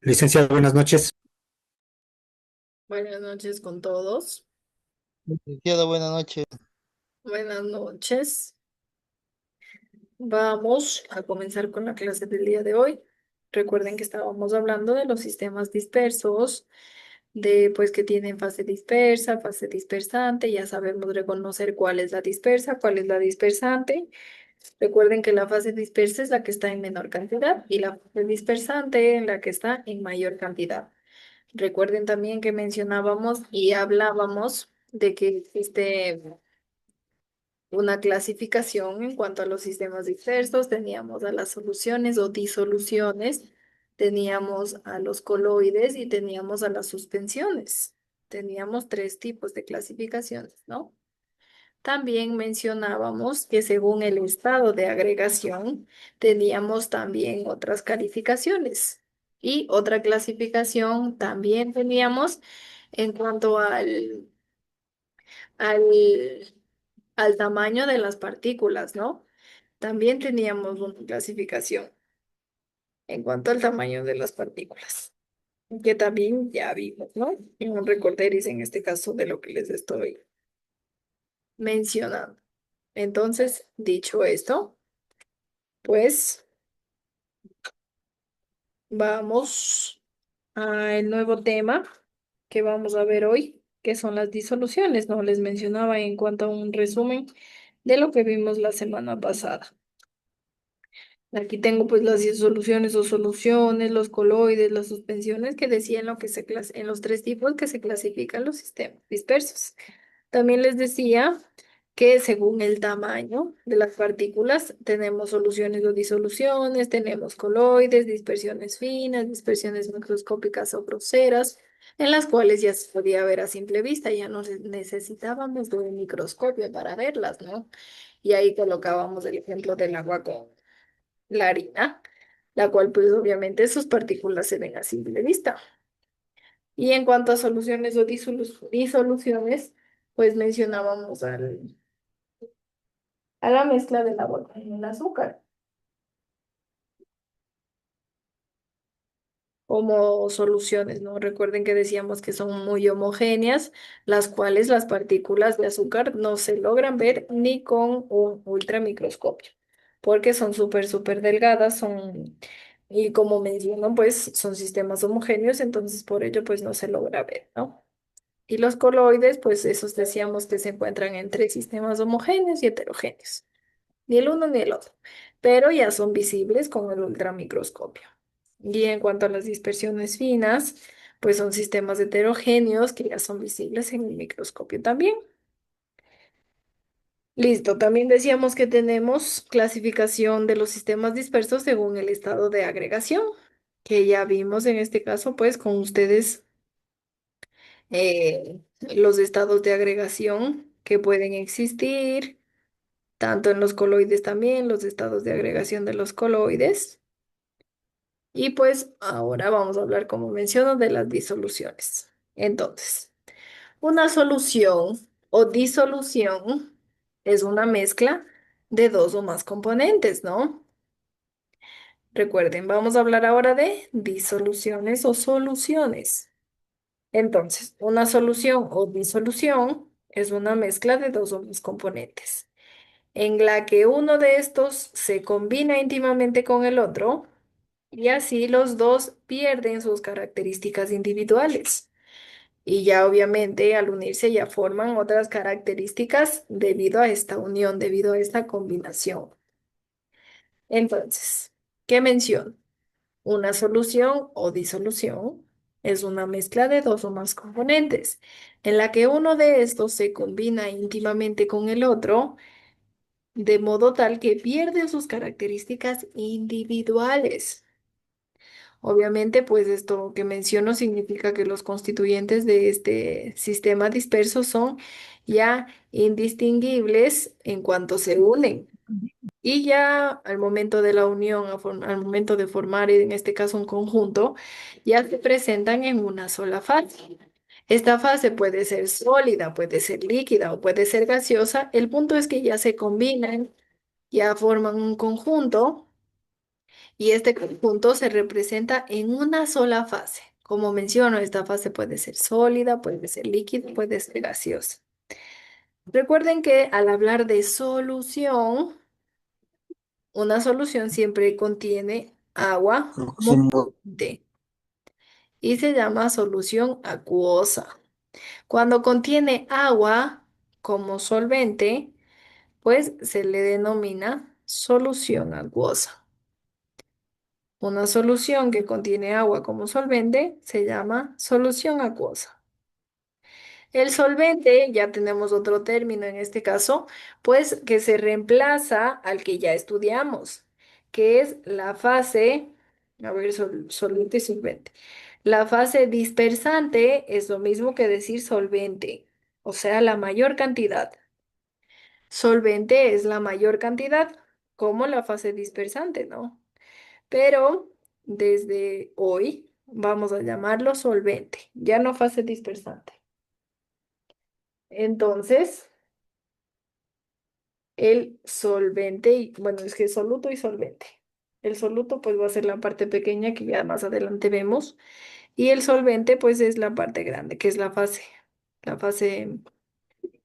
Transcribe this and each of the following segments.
Licenciado, buenas noches. Buenas noches con todos. Licenciado, buenas noches. Buenas noches. Vamos a comenzar con la clase del día de hoy. Recuerden que estábamos hablando de los sistemas dispersos, de pues que tienen fase dispersa, fase dispersante. Ya sabemos reconocer cuál es la dispersa, cuál es la dispersante. Recuerden que la fase dispersa es la que está en menor cantidad y la fase dispersante en la que está en mayor cantidad. Recuerden también que mencionábamos y hablábamos de que existe una clasificación en cuanto a los sistemas dispersos. Teníamos a las soluciones o disoluciones, teníamos a los coloides y teníamos a las suspensiones. Teníamos tres tipos de clasificaciones, ¿no? También mencionábamos que según el estado de agregación, teníamos también otras calificaciones. Y otra clasificación también teníamos en cuanto al al tamaño de las partículas, ¿no? También teníamos una clasificación en cuanto al tamaño de las partículas, que también ya vimos, ¿no? En un recorderis en este caso de lo que les estoy mencionando. Entonces, dicho esto, pues vamos al nuevo tema que vamos a ver hoy, que son las disoluciones, ¿no? Les mencionaba en cuanto a un resumen de lo que vimos la semana pasada. Aquí tengo pues las soluciones o soluciones, los coloides, las suspensiones que decían lo que en los tres tipos que se clasifican los sistemas dispersos. También les decía que según el tamaño de las partículas tenemos soluciones o disoluciones, tenemos coloides, dispersiones finas, dispersiones microscópicas o groseras, en las cuales ya se podía ver a simple vista, ya no necesitábamos de un microscopio para verlas, ¿no? Y ahí colocábamos el ejemplo del agua con la harina, la cual pues obviamente sus partículas se ven a simple vista. Y en cuanto a soluciones o disoluciones, pues mencionábamos a la mezcla del agua con el azúcar, como soluciones, ¿no? Recuerden que decíamos que son muy homogéneas, las cuales las partículas de azúcar no se logran ver ni con un ultramicroscopio, porque son súper delgadas, y como menciono, pues son sistemas homogéneos, entonces por ello pues no se logra ver, ¿no? Y los coloides, pues esos decíamos que se encuentran entre sistemas homogéneos y heterogéneos, ni el uno ni el otro, pero ya son visibles con el ultramicroscopio. Y en cuanto a las dispersiones finas, pues son sistemas heterogéneos que ya son visibles en el microscopio también. Listo, también decíamos que tenemos clasificación de los sistemas dispersos según el estado de agregación, que ya vimos en este caso, pues con ustedes los estados de agregación que pueden existir, tanto en los coloides también, los estados de agregación de los coloides. Y pues ahora vamos a hablar, como menciono, de las disoluciones. Entonces, una solución o disolución es una mezcla de dos o más componentes, ¿no? Recuerden, vamos a hablar ahora de disoluciones o soluciones. Entonces, una solución o disolución es una mezcla de dos o más componentes, en la que uno de estos se combina íntimamente con el otro y así los dos pierden sus características individuales. Y ya obviamente al unirse ya forman otras características debido a esta unión, debido a esta combinación. Entonces, ¿qué menciono? Una solución o disolución es una mezcla de dos o más componentes, en la que uno de estos se combina íntimamente con el otro, de modo tal que pierden sus características individuales. Obviamente, pues esto que menciono significa que los constituyentes de este sistema disperso son ya indistinguibles en cuanto se unen. Y ya al momento de la unión, al momento de formar en este caso un conjunto, ya se presentan en una sola fase. Esta fase puede ser sólida, puede ser líquida o puede ser gaseosa. El punto es que ya se combinan, ya forman un conjunto Y este conjunto se representa en una sola fase. Como menciono, esta fase puede ser sólida, puede ser líquida, puede ser gaseosa. Recuerden que al hablar de solución, una solución siempre contiene agua como solvente y se llama solución acuosa. Cuando contiene agua como solvente, pues se le denomina solución acuosa. Una solución que contiene agua como solvente se llama solución acuosa. El solvente, ya tenemos otro término en este caso, pues que se reemplaza al que ya estudiamos, que es la fase, a ver, solvente y solvente. La fase dispersante es lo mismo que decir solvente, o sea, la mayor cantidad. Solvente es la mayor cantidad, como la fase dispersante, ¿no? Pero desde hoy vamos a llamarlo solvente, ya no fase dispersante. Entonces, el solvente, y, bueno, es que soluto y solvente. El soluto pues va a ser la parte pequeña que ya más adelante vemos y el solvente pues es la parte grande, que es la fase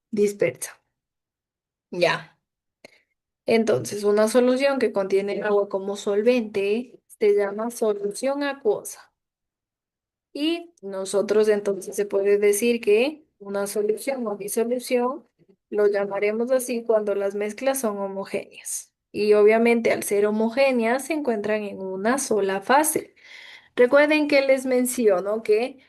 dispersa. Ya. Entonces, una solución que contiene agua como solvente se llama solución acuosa. Y nosotros entonces se puede decir que una solución o disolución lo llamaremos así cuando las mezclas son homogéneas. Y obviamente al ser homogéneas se encuentran en una sola fase. Recuerden que les menciono que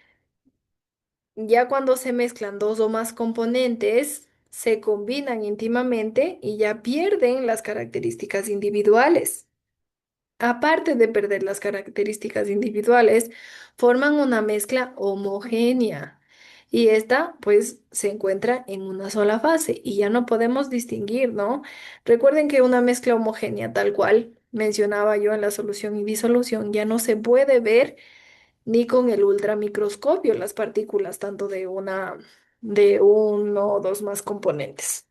ya cuando se mezclan dos o más componentes, se combinan íntimamente y ya pierden las características individuales. Aparte de perder las características individuales, forman una mezcla homogénea y esta pues se encuentra en una sola fase y ya no podemos distinguir, ¿no? Recuerden que una mezcla homogénea tal cual mencionaba yo en la solución y disolución ya no se puede ver ni con el ultramicroscopio las partículas tanto de uno o dos más componentes,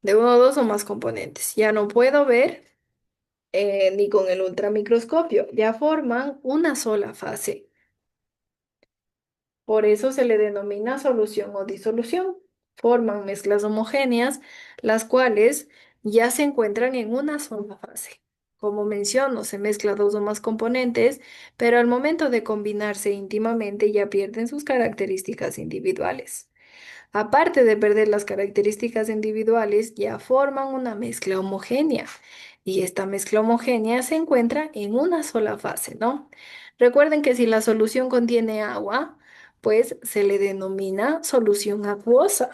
de uno o dos o más componentes. Ya no puedo ver ni con el ultramicroscopio, ya forman una sola fase. Por eso se le denomina solución o disolución. Forman mezclas homogéneas, las cuales ya se encuentran en una sola fase. Como menciono, se mezcla dos o más componentes, pero al momento de combinarse íntimamente ya pierden sus características individuales. Aparte de perder las características individuales, ya forman una mezcla homogénea y esta mezcla homogénea se encuentra en una sola fase, ¿no? Recuerden que si la solución contiene agua, pues se le denomina solución acuosa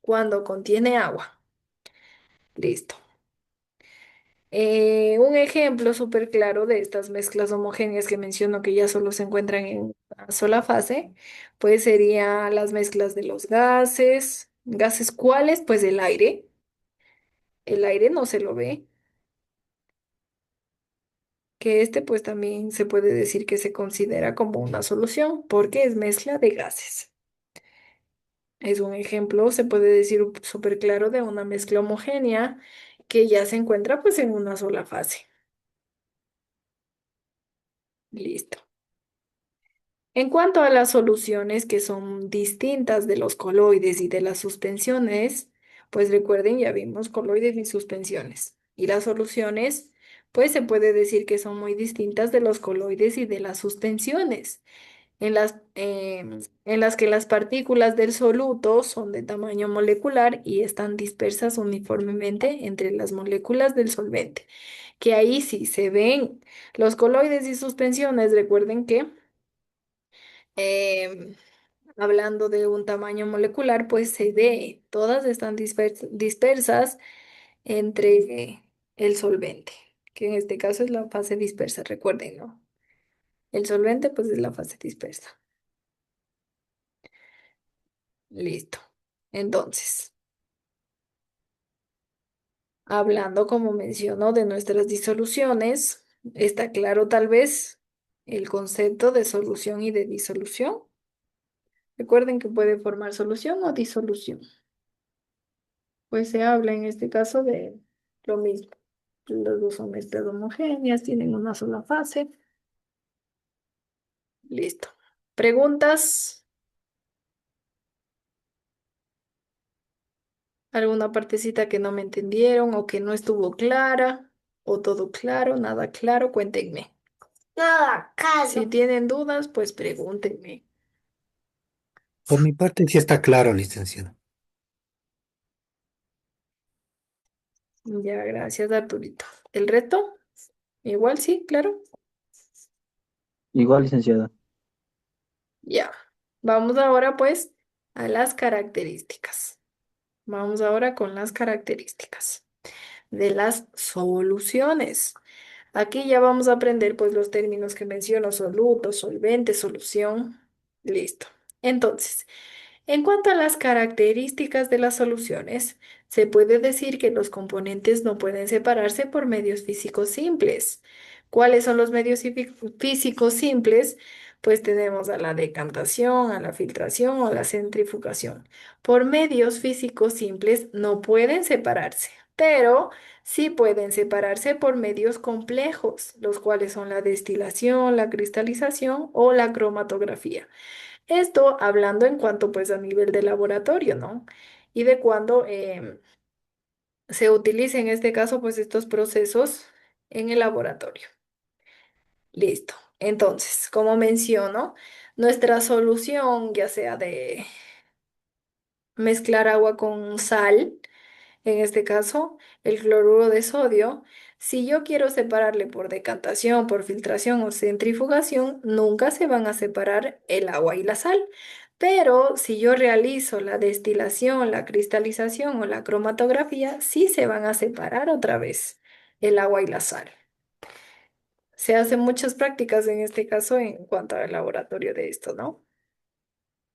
cuando contiene agua. Listo. Un ejemplo súper claro de estas mezclas homogéneas que menciono que ya solo se encuentran en una sola fase, pues sería las mezclas de los gases. ¿Gases cuáles? Pues el aire. El aire no se lo ve, que este pues también se puede decir que se considera como una solución porque es mezcla de gases. Es un ejemplo, se puede decir súper claro de una mezcla homogénea que ya se encuentra pues en una sola fase. Listo. En cuanto a las soluciones que son distintas de los coloides y de las suspensiones, pues recuerden, ya vimos coloides y suspensiones. Y las soluciones, pues se puede decir que son muy distintas de los coloides y de las suspensiones, en las que las partículas del soluto son de tamaño molecular y están dispersas uniformemente entre las moléculas del solvente. Que ahí sí se ven los coloides y suspensiones, recuerden que em, hablando de un tamaño molecular, pues se ve, todas están dispersas entre el solvente, que en este caso es la fase dispersa, recuerden, ¿no? El solvente, pues es la fase dispersa. Listo. Entonces, hablando, como mencionó, de nuestras disoluciones, está claro tal vez el concepto de solución y de disolución. Recuerden que puede formar solución o disolución. Pues se habla en este caso de lo mismo. Las dos son mezclas homogéneas, tienen una sola fase. Listo. ¿Preguntas? ¿Alguna partecita que no me entendieron o que no estuvo clara? ¿O todo claro, nada claro? Cuéntenme. Nada claro. Si tienen dudas, pues pregúntenme. Por mi parte, sí está claro, licenciado. Ya, gracias, Arturito. ¿El resto? Igual sí, claro. Igual, licenciada. Ya. Vamos ahora pues a las características. Vamos ahora con las características de las soluciones. Aquí ya vamos a aprender pues los términos que menciono, soluto, solvente, solución. Listo. Entonces, en cuanto a las características de las soluciones, se puede decir que los componentes no pueden separarse por medios físicos simples. ¿Cuáles son los medios físicos simples? Pues tenemos a la decantación, a la filtración o la centrifugación. Por medios físicos simples no pueden separarse, pero sí pueden separarse por medios complejos, los cuales son la destilación, la cristalización o la cromatografía. Esto hablando en cuanto pues a nivel de laboratorio, ¿no? Y de cuando se utilicen en este caso pues estos procesos en el laboratorio. Listo. Entonces, como menciono, nuestra solución, ya sea de mezclar agua con sal, en este caso, el cloruro de sodio, si yo quiero separarle por decantación, por filtración o centrifugación, nunca se van a separar el agua y la sal. Pero si yo realizo la destilación, la cristalización o la cromatografía, sí se van a separar otra vez el agua y la sal. Se hacen muchas prácticas en este caso en cuanto al laboratorio de esto, ¿no?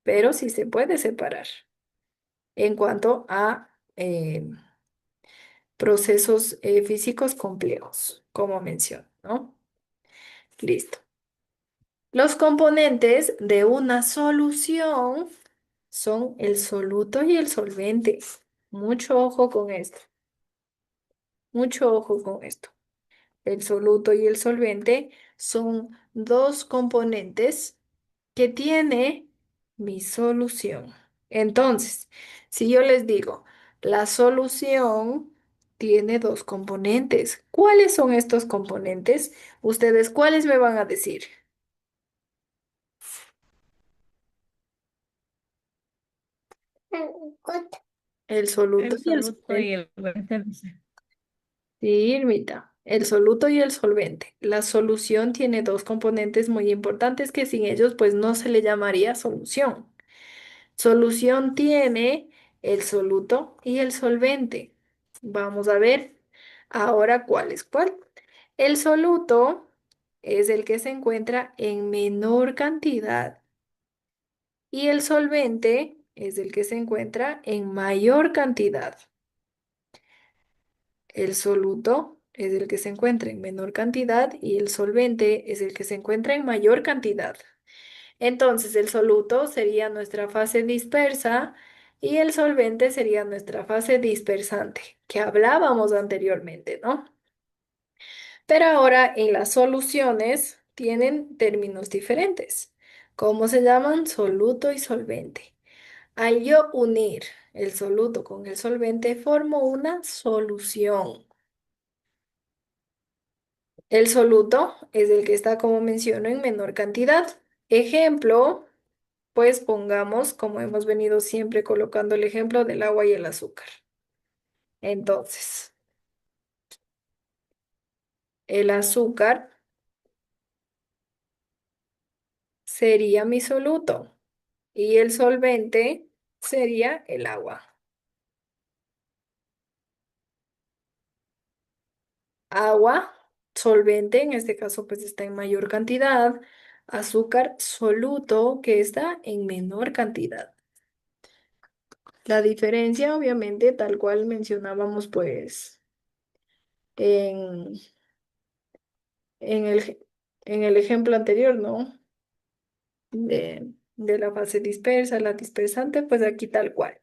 Pero sí se puede separar en cuanto a procesos físicos complejos, como menciono, ¿no? Listo. Los componentes de una solución son el soluto y el solvente. Mucho ojo con esto, mucho ojo con esto. El soluto y el solvente son dos componentes que tiene mi solución. Entonces, si yo les digo, la solución tiene dos componentes, ¿cuáles son estos componentes? ¿Ustedes cuáles me van a decir? El soluto El y el soluto y solvente. el solvente. Sí, Irmita, el soluto y el solvente. La solución tiene dos componentes muy importantes que sin ellos pues no se le llamaría solución. Solución tiene el soluto y el solvente. Vamos a ver ahora cuál es cuál. El soluto es el que se encuentra en menor cantidad y el solvente es el que se encuentra en mayor cantidad. El soluto es el que se encuentra en menor cantidad y el solvente es el que se encuentra en mayor cantidad. Entonces, el soluto sería nuestra fase dispersa y el solvente sería nuestra fase dispersante, que hablábamos anteriormente, ¿no? Pero ahora en las soluciones tienen términos diferentes. ¿Cómo se llaman? Soluto y solvente. Al yo unir el soluto con el solvente, formo una solución. El soluto es el que está, como menciono, en menor cantidad. Ejemplo. Pues pongamos, como hemos venido siempre colocando el ejemplo del agua y el azúcar. Entonces, el azúcar sería mi soluto y el solvente sería el agua. Agua, solvente, en este caso pues está en mayor cantidad. Azúcar, soluto, que está en menor cantidad. La diferencia, obviamente, tal cual mencionábamos pues en, en en el ejemplo anterior, ¿no? De la fase dispersa, la dispersante, pues aquí tal cual.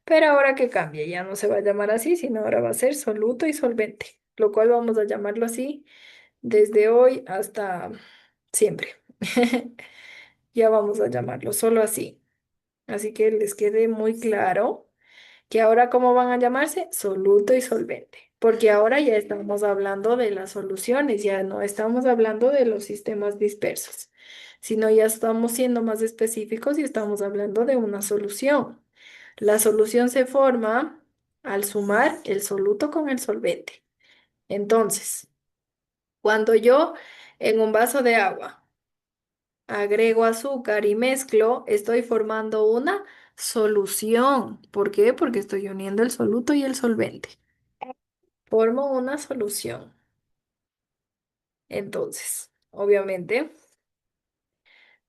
Pero ahora que cambia, ya no se va a llamar así, sino ahora va a ser soluto y solvente. lo cual vamos a llamarlo así desde hoy hasta siempre. Ya vamos a llamarlo solo así. Así que les quede muy claro que ahora cómo van a llamarse soluto y solvente, porque ahora ya estamos hablando de las soluciones, ya no estamos hablando de los sistemas dispersos, sino ya estamos siendo más específicos y estamos hablando de una solución. La solución se forma al sumar el soluto con el solvente. Entonces, cuando yo en un vaso de agua agrego azúcar y mezclo, estoy formando una solución. ¿Por qué? Porque estoy uniendo el soluto y el solvente. Formo una solución. Entonces, obviamente,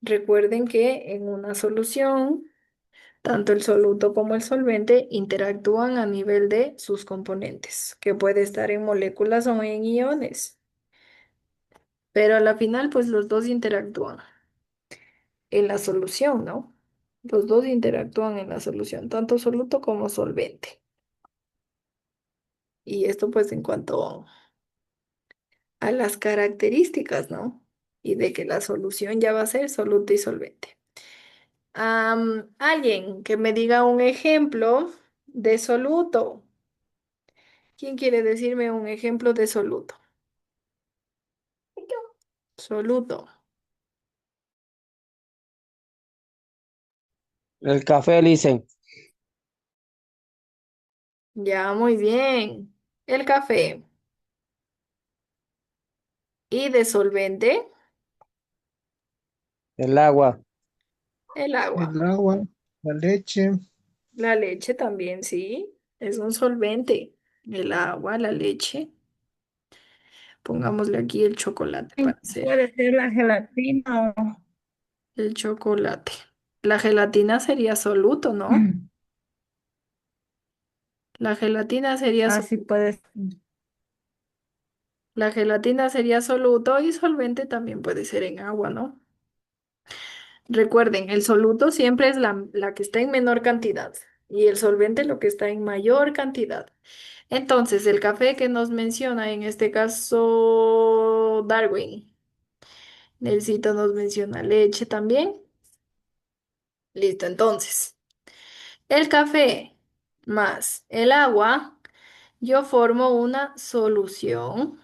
recuerden que en una solución, tanto el soluto como el solvente interactúan a nivel de sus componentes, que puede estar en moléculas o en iones, pero a la final, pues los dos interactúan en la solución, ¿no? Los dos interactúan en la solución, tanto soluto como solvente. Y esto pues en cuanto a las características, ¿no? Y de que la solución ya va a ser soluto y solvente. Alguien que me diga un ejemplo de soluto. ¿Quién quiere decirme un ejemplo de soluto? Soluto. El café, dicen. Ya, muy bien. El café. Y de solvente, El agua. el agua. El agua, la leche, La leche también, sí. Es un solvente. El agua, la leche. Pongámosle aquí el chocolate para hacer Puede ser la gelatina o el chocolate. La gelatina sería soluto, ¿no? La gelatina sería, así puede ser. la gelatina sería soluto y solvente también puede ser en agua, ¿no? Recuerden, el soluto siempre es la que está en menor cantidad y el solvente lo que está en mayor cantidad. Entonces, el café que nos menciona, en este caso, Darwin, Nelsito nos menciona leche también. Listo, entonces, el café más el agua, yo formo una solución.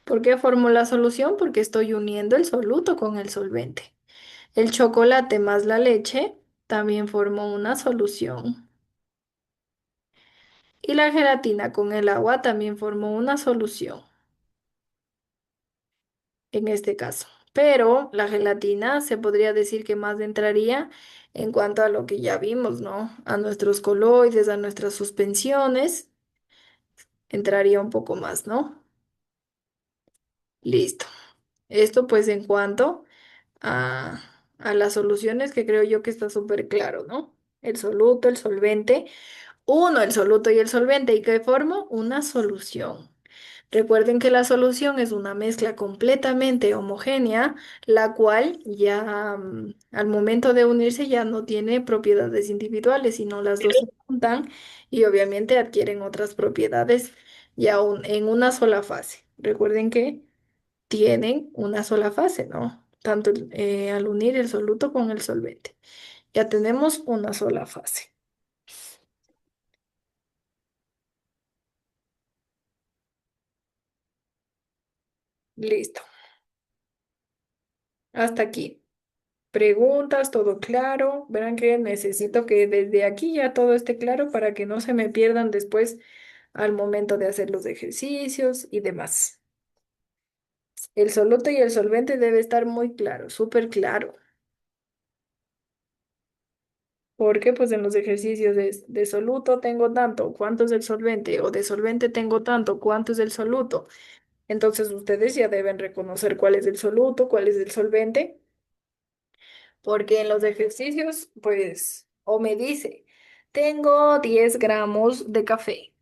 ¿Por qué formo la solución? Porque estoy uniendo el soluto con el solvente. El chocolate más la leche también formo una solución. Y la gelatina con el agua también formó una solución en este caso. Pero la gelatina se podría decir que más entraría en cuanto a lo que ya vimos, ¿no? A nuestros coloides, a nuestras suspensiones, entraría un poco más, ¿no? Listo. Esto pues en cuanto a, a las soluciones que creo yo que está súper claro, ¿no? El soluto, el solvente. Uno, el soluto y el solvente. ¿Y qué formo? Una solución. Recuerden que la solución es una mezcla completamente homogénea, la cual ya al momento de unirse ya no tiene propiedades individuales, sino las dos se juntan y obviamente adquieren otras propiedades ya en una sola fase. Recuerden que tienen una sola fase, ¿no? Tanto al unir el soluto con el solvente. Ya tenemos una sola fase. Listo. Hasta aquí. Preguntas, todo claro. Verán que necesito que desde aquí ya todo esté claro para que no se me pierdan después al momento de hacer los ejercicios y demás. El soluto y el solvente debe estar muy claro, súper claro, porque pues en los ejercicios de soluto tengo tanto, ¿cuánto es el solvente? O de solvente tengo tanto, ¿cuánto es el soluto? Entonces ustedes ya deben reconocer cuál es el soluto, cuál es el solvente, porque en los ejercicios, pues, o me dice, tengo 10 gramos de café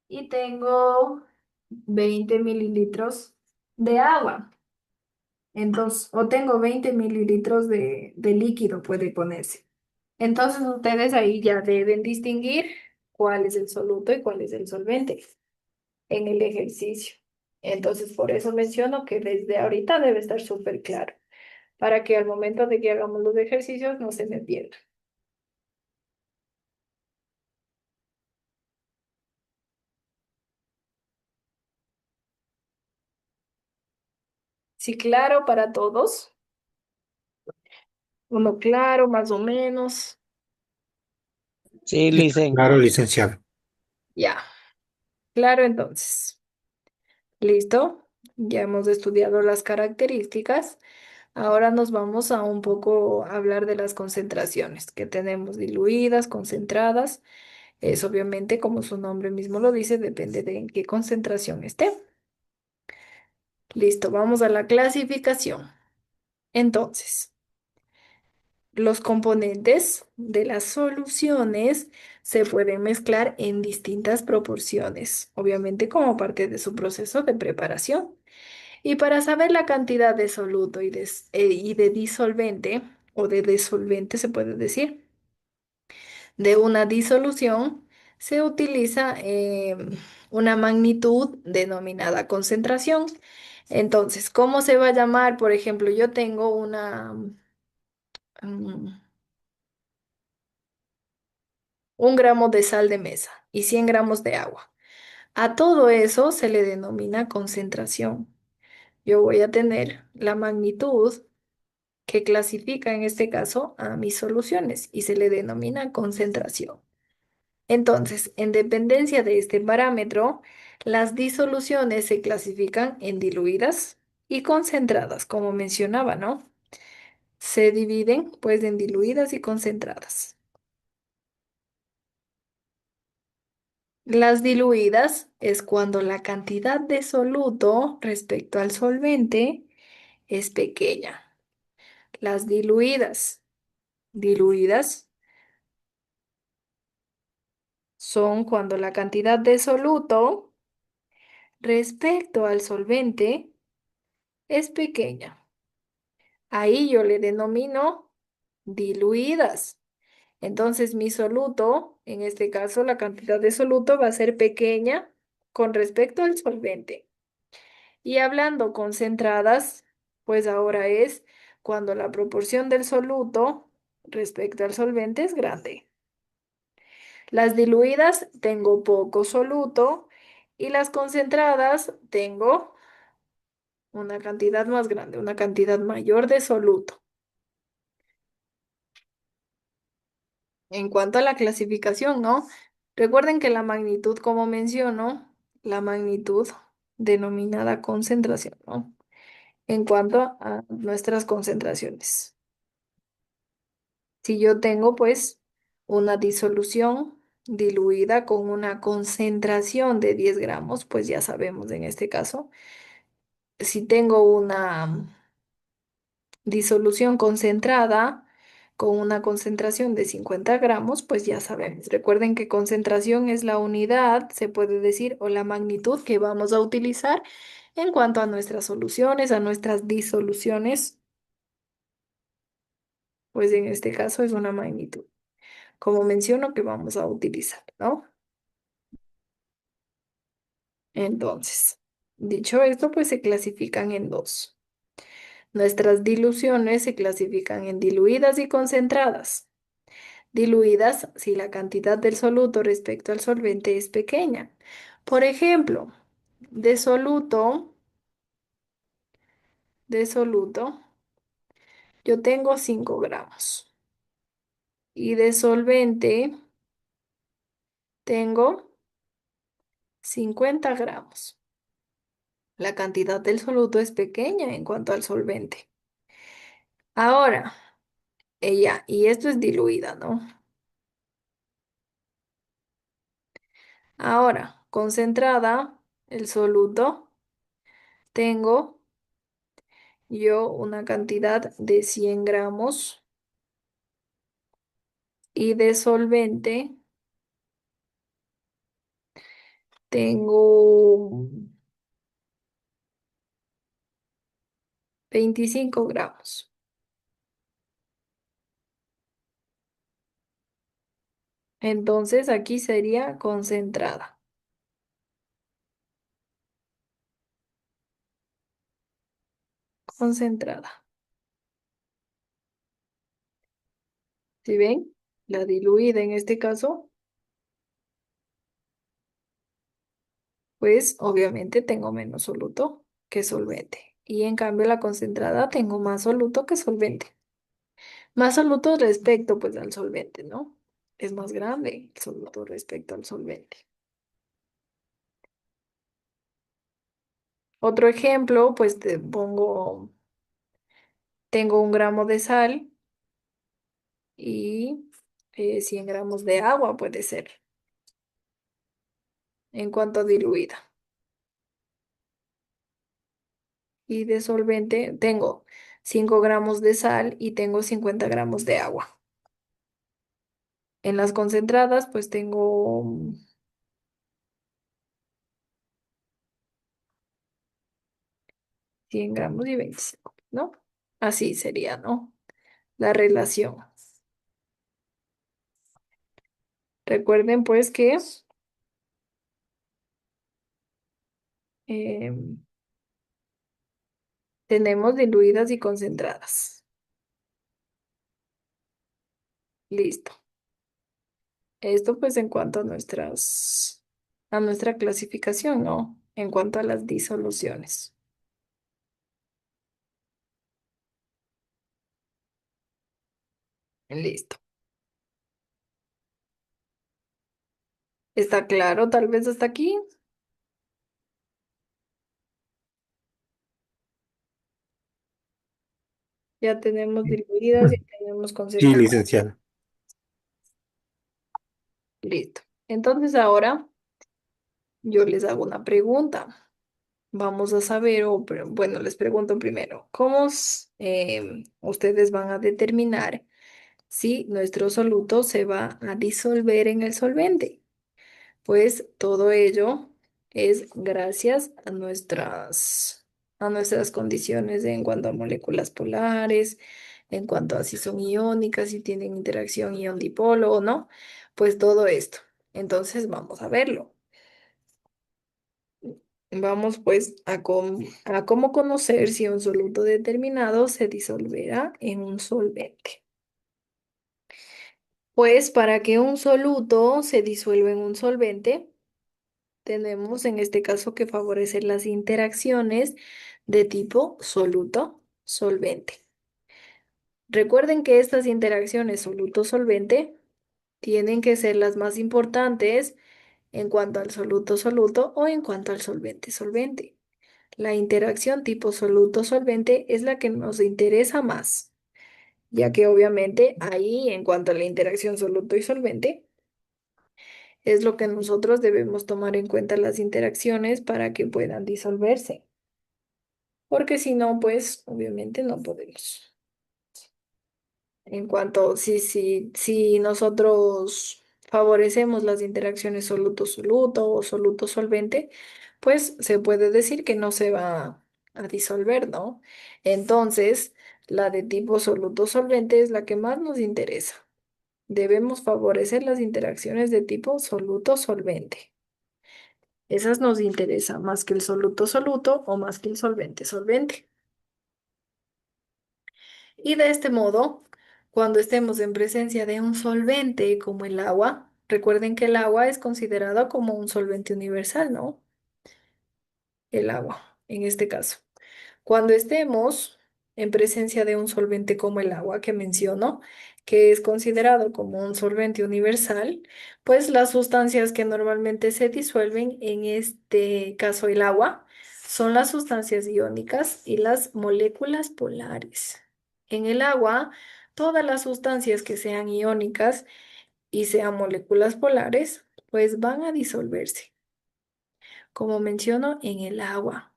y tengo 20 mililitros de agua. Entonces, o tengo 20 mililitros de líquido, puede ponerse. Entonces, ustedes ahí ya deben distinguir cuál es el soluto y cuál es el solvente. en el ejercicio. Entonces, por eso menciono que desde ahorita debe estar súper claro, para que al momento de que hagamos los ejercicios no se me pierda. Sí, claro para todos. Uno claro, más o menos. Sí, Sí, está Licen. claro, licenciado. Ya, claro entonces. ¿Listo? Ya hemos estudiado las características. Ahora nos vamos a un poco hablar de las concentraciones que tenemos diluidas, concentradas. Es obviamente, como su nombre mismo lo dice, depende de en qué concentración esté. Listo, vamos a la clasificación. Entonces, los componentes de las soluciones se pueden mezclar en distintas proporciones, obviamente como parte de su proceso de preparación. Y para saber la cantidad de soluto y de disolvente, o de disolvente se puede decir, de una disolución, se utiliza una magnitud denominada concentración. Entonces, ¿cómo se va a llamar? Por ejemplo, yo tengo mm, 1 gramo de sal de mesa y 100 gramos de agua. A todo eso se le denomina concentración. Yo voy a tener la magnitud que clasifica en este caso a mis soluciones y se le denomina concentración. Entonces, en dependencia de este parámetro, las disoluciones se clasifican en diluidas y concentradas, como mencionaba, ¿no? Se dividen pues en diluidas y concentradas. Las diluidas es cuando la cantidad de soluto respecto al solvente es pequeña. Las diluidas son cuando la cantidad de soluto respecto al solvente es pequeña. Ahí yo le denomino diluidas. Entonces mi soluto, en este caso la cantidad de soluto va a ser pequeña con respecto al solvente. Y hablando concentradas, pues ahora es cuando la proporción del soluto respecto al solvente es grande. Las diluidas tengo poco soluto y las concentradas tengo una cantidad más grande, una cantidad mayor de soluto. En cuanto a la clasificación, ¿no? Recuerden que la magnitud, como menciono, la magnitud denominada concentración, ¿no? En cuanto a nuestras concentraciones. Si yo tengo, pues, una disolución diluida con una concentración de 10 gramos, pues ya sabemos en este caso. Si tengo una disolución concentrada con una concentración de 50 gramos, pues ya sabemos. Recuerden que concentración es la unidad, se puede decir, o la magnitud que vamos a utilizar en cuanto a nuestras soluciones, a nuestras disoluciones, pues en este caso es una magnitud, como menciono que vamos a utilizar, ¿no? Entonces, dicho esto, pues se clasifican en dos. Nuestras diluciones se clasifican en diluidas y concentradas. Diluidas si la cantidad del soluto respecto al solvente es pequeña. Por ejemplo, de soluto, de soluto, yo tengo 5 gramos y de solvente tengo 50 gramos. La cantidad del soluto es pequeña en cuanto al solvente. Ahora, ella, y esto es diluida, ¿no? Ahora, concentrada, el soluto, tengo yo una cantidad de 100 gramos y de solvente tengo 25 gramos. Entonces aquí sería concentrada. concentrada. ¿Sí ven? La diluida en este caso, pues obviamente tengo menos soluto que solvente. Y en cambio la concentrada tengo más soluto que solvente. Más soluto respecto pues al solvente, ¿no? Es más grande el soluto respecto al solvente. Otro ejemplo, pues te pongo, tengo 1 gramo de sal y 100 gramos de agua puede ser, en cuanto a diluida. Y de solvente tengo 5 gramos de sal y tengo 50 gramos de agua. En las concentradas, pues tengo 100 gramos y 25, ¿no? Así sería, ¿no? La relación. Recuerden, pues, que em, tenemos diluidas y concentradas. Listo. Esto, pues, en cuanto a a nuestra clasificación, ¿no? En cuanto a las disoluciones. Listo. ¿Está claro? Tal vez hasta aquí. Ya tenemos diluidas y tenemos Sí, concentradas. licenciada. Listo. Entonces ahora yo les hago una pregunta. Vamos a saber, bueno, les pregunto primero, ¿cómo ustedes van a determinar si nuestro soluto se va a disolver en el solvente? Pues todo ello es gracias a nuestras condiciones en cuanto a moléculas polares, en cuanto a si son iónicas, si tienen interacción ion-dipolo o no, pues todo esto. Entonces vamos a verlo. Vamos pues a cómo conocer si un soluto determinado se disolverá en un solvente. Pues para que un soluto se disuelva en un solvente, tenemos en este caso que favorecer las interacciones de tipo soluto-solvente. Recuerden que estas interacciones soluto-solvente tienen que ser las más importantes en cuanto al soluto-soluto o en cuanto al solvente-solvente. La interacción tipo soluto-solvente es la que nos interesa más, ya que obviamente ahí, en cuanto a la interacción soluto y solvente, es lo que nosotros debemos tomar en cuenta las interacciones para que puedan disolverse, porque si no, pues obviamente no podemos. En cuanto, si nosotros favorecemos las interacciones soluto-soluto o soluto-solvente, pues se puede decir que no se va a disolver, ¿no? Entonces, la de tipo soluto-solvente es la que más nos interesa. Debemos favorecer las interacciones de tipo soluto-solvente. Esas nos interesan más que el soluto-soluto o más que el solvente-solvente. Y de este modo, cuando estemos en presencia de un solvente como el agua, recuerden que el agua es considerado como un solvente universal, ¿no? El agua, en este caso. Cuando estemos en presencia de un solvente como el agua que menciono, que es considerado como un solvente universal, pues las sustancias que normalmente se disuelven, en este caso el agua, son las sustancias iónicas y las moléculas polares. En el agua, todas las sustancias que sean iónicas y sean moléculas polares, pues van a disolverse, como menciono, en el agua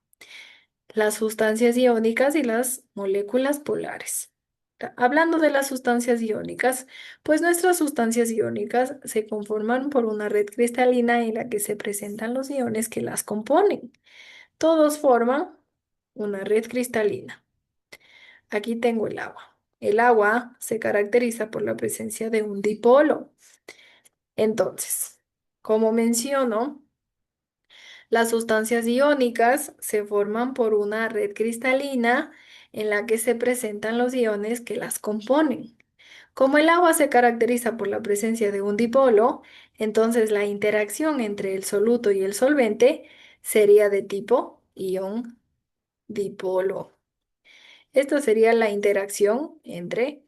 las sustancias iónicas y las moléculas polares. Hablando de las sustancias iónicas, pues nuestras sustancias iónicas se conforman por una red cristalina en la que se presentan los iones que las componen. Todos forman una red cristalina. Aquí tengo el agua. El agua se caracteriza por la presencia de un dipolo. Entonces, como menciono, las sustancias iónicas se forman por una red cristalina en la que se presentan los iones que las componen. Como el agua se caracteriza por la presencia de un dipolo, entonces la interacción entre el soluto y el solvente sería de tipo ion dipolo. Esta sería la interacción entre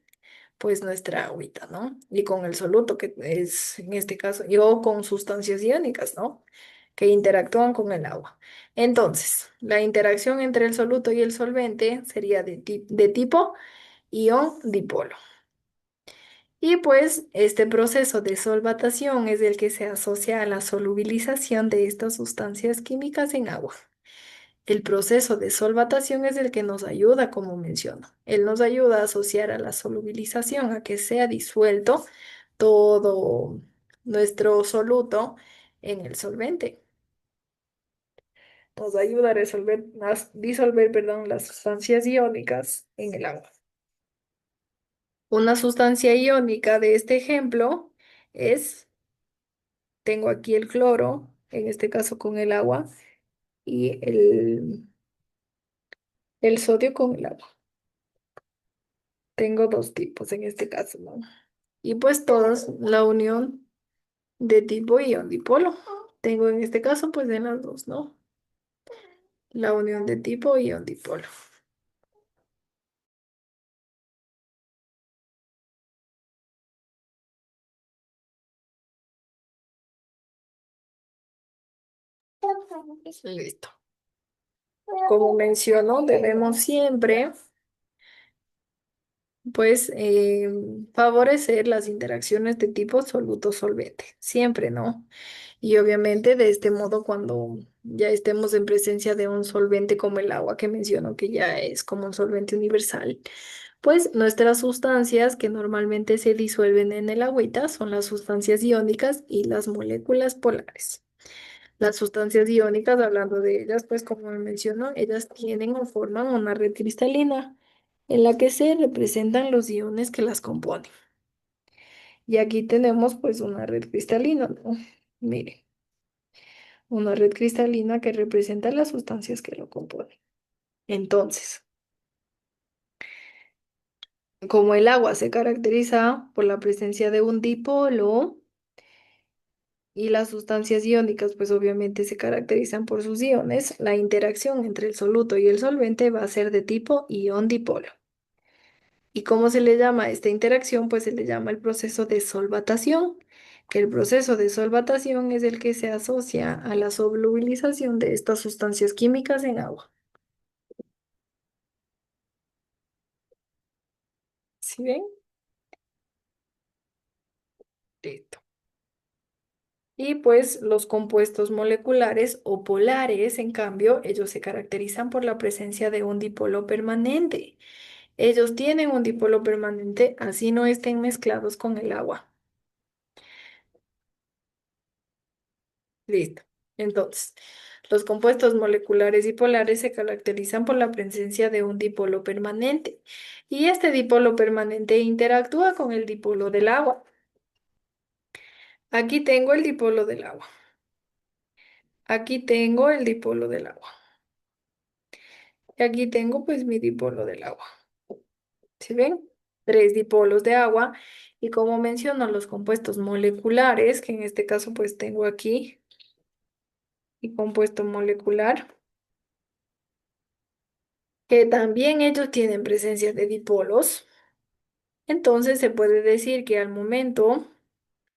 pues nuestra agüita, ¿no? Y con el soluto, que es en este caso, o con sustancias iónicas, ¿no? Que interactúan con el agua. Entonces, la interacción entre el soluto y el solvente sería de tipo ion dipolo. Y pues este proceso de solvatación es el que se asocia a la solubilización de estas sustancias químicas en agua. El proceso de solvatación es el que nos ayuda, como menciono. Él nos ayuda a asociar a la solubilización, a que sea disuelto todo nuestro soluto en el solvente. Nos ayuda a disolver, perdón, las sustancias iónicas en el agua. Una sustancia iónica de este ejemplo es, tengo aquí el cloro, en este caso con el agua, y el sodio con el agua. Tengo dos tipos en este caso, ¿no? Y pues todos la unión de tipo ion dipolo. Tengo en este caso pues en las dos, ¿no? La unión de tipo ion dipolo. Listo. Como menciono, debemos siempre pues favorecer las interacciones de tipo soluto-solvente. Siempre, ¿no? Y obviamente de este modo cuando ya estemos en presencia de un solvente como el agua que menciono que ya es como un solvente universal, pues nuestras sustancias que normalmente se disuelven en el agüita son las sustancias iónicas y las moléculas polares. Las sustancias iónicas, hablando de ellas, pues como menciono, ellas tienen o forman una red cristalina en la que se representan los iones que las componen. Y aquí tenemos pues una red cristalina, ¿no? Mire, una red cristalina que representa las sustancias que lo componen. Entonces, como el agua se caracteriza por la presencia de un dipolo y las sustancias iónicas, pues obviamente se caracterizan por sus iones, la interacción entre el soluto y el solvente va a ser de tipo ion-dipolo. ¿Y cómo se le llama a esta interacción? Pues se le llama el proceso de solvatación, que el proceso de solvatación es el que se asocia a la solubilización de estas sustancias químicas en agua. ¿Sí ven? Listo. Y pues los compuestos moleculares o polares, en cambio, ellos se caracterizan por la presencia de un dipolo permanente. Ellos tienen un dipolo permanente, así no estén mezclados con el agua. Listo. Entonces, los compuestos moleculares y polares se caracterizan por la presencia de un dipolo permanente. Y este dipolo permanente interactúa con el dipolo del agua. Aquí tengo el dipolo del agua. Aquí tengo el dipolo del agua. Y aquí tengo pues mi dipolo del agua. ¿Sí ven? Tres dipolos de agua. Y como menciono los compuestos moleculares, que en este caso pues tengo aquí mi compuesto molecular, que también ellos tienen presencia de dipolos. Entonces se puede decir que al momento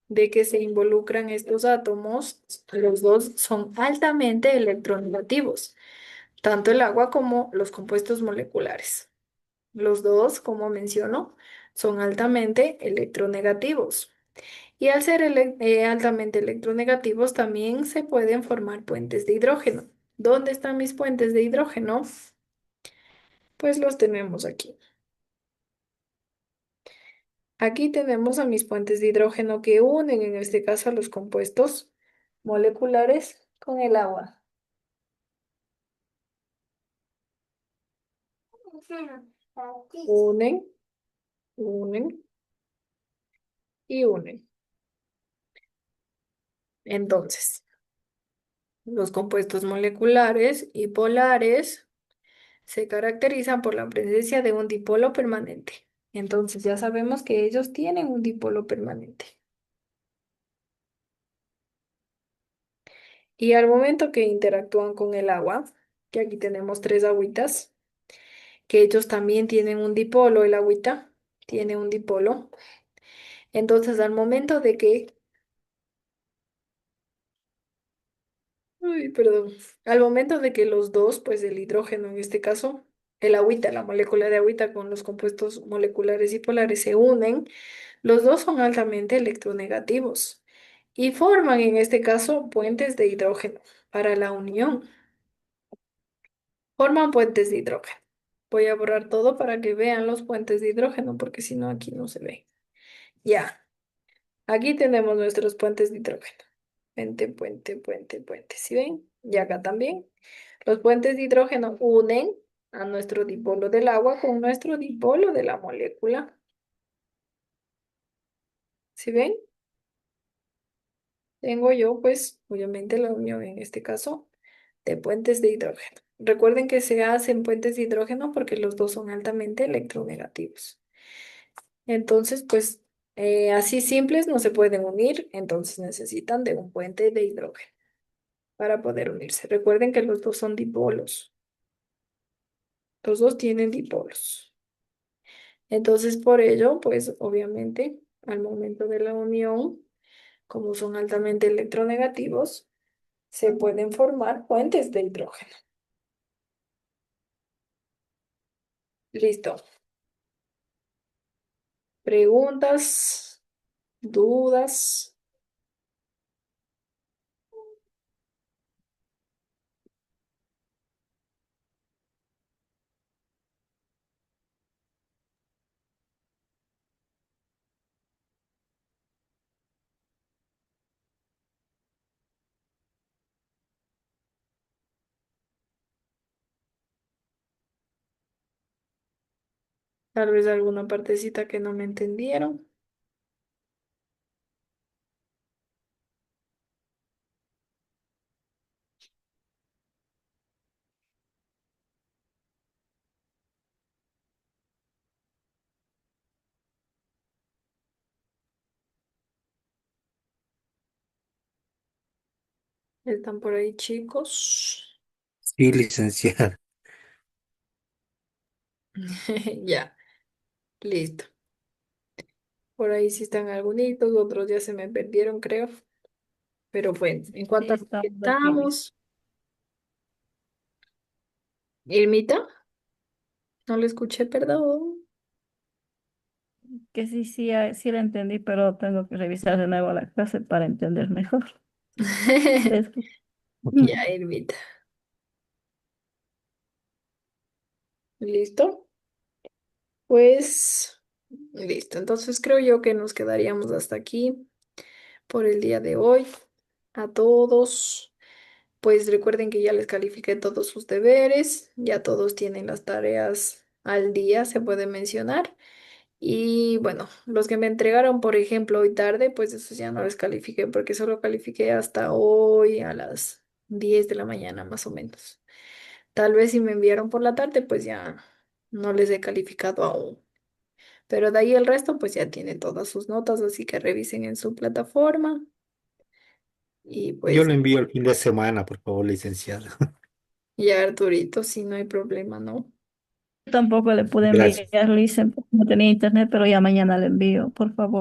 de que se involucran estos átomos, los dos son altamente electronegativos, tanto el agua como los compuestos moleculares. Los dos, como menciono, son altamente electronegativos. Y al ser altamente electronegativos, también se pueden formar puentes de hidrógeno. ¿Dónde están mis puentes de hidrógeno? Pues los tenemos aquí. Aquí tenemos a mis puentes de hidrógeno que unen, en este caso, a los compuestos moleculares con el agua. Unen, unen y unen. Entonces, los compuestos moleculares y polares Se caracterizan por la presencia de un dipolo permanente. Entonces ya sabemos que ellos tienen un dipolo permanente. Y al momento que interactúan con el agua, que aquí tenemos tres agüitas, que ellos también tienen un dipolo, el agüita tiene un dipolo. Entonces al momento de que, uy, perdón, al momento de que los dos, pues el hidrógeno en este caso, el agüita, la molécula de agüita con los compuestos moleculares y polares se unen, los dos son altamente electronegativos y forman en este caso puentes de hidrógeno para la unión. Forman puentes de hidrógeno. Voy a borrar todo para que vean los puentes de hidrógeno, porque si no aquí no se ve. Ya, aquí tenemos nuestros puentes de hidrógeno. Puente, puente, puente, puente. ¿Sí ven? Y acá también. Los puentes de hidrógeno unen a nuestro dipolo del agua con nuestro dipolo de la molécula. ¿Sí ven? Tengo yo, pues, obviamente la unión en este caso de puentes de hidrógeno. Recuerden que se hacen puentes de hidrógeno porque los dos son altamente electronegativos. Entonces, pues, así simples no se pueden unir, entonces necesitan de un puente de hidrógeno para poder unirse. Recuerden que los dos son dipolos. Los dos tienen dipolos. Entonces, por ello, pues, obviamente, al momento de la unión, como son altamente electronegativos, se pueden formar puentes de hidrógeno. Listo. ¿Preguntas? ¿Dudas? Tal vez alguna partecita que no me entendieron. ¿Están por ahí, chicos? Sí, licenciada. Ya, listo. Por ahí sí están algunitos, otros ya se me perdieron, creo. Pero bueno, en Sí, cuanto a lo que estamos aquí. estamos, Irmita, no lo escuché, perdón. Que sí, sí, sí la entendí, pero tengo que revisar de nuevo la clase para entender mejor. Es que- Ya, Irmita. ¿Listo? Pues, listo. Entonces creo yo que nos quedaríamos hasta aquí por el día de hoy. A todos. Pues recuerden que ya les califiqué todos sus deberes, ya todos tienen las tareas al día, se puede mencionar. Y bueno, los que me entregaron, por ejemplo, hoy tarde, pues esos ya no les califiqué porque solo califiqué hasta hoy a las 10 de la mañana más o menos. Tal vez si me enviaron por la tarde, pues ya no les he calificado aún. Pero de ahí el resto, pues ya tienen todas sus notas, así que revisen en su plataforma. Y Yo pues lo envío el fin de semana, por favor, licenciada. ya Arturito, si no hay problema, ¿no? Tampoco le pude Gracias. enviar, Lisa, porque no tenía internet, pero ya mañana le envío, por favor.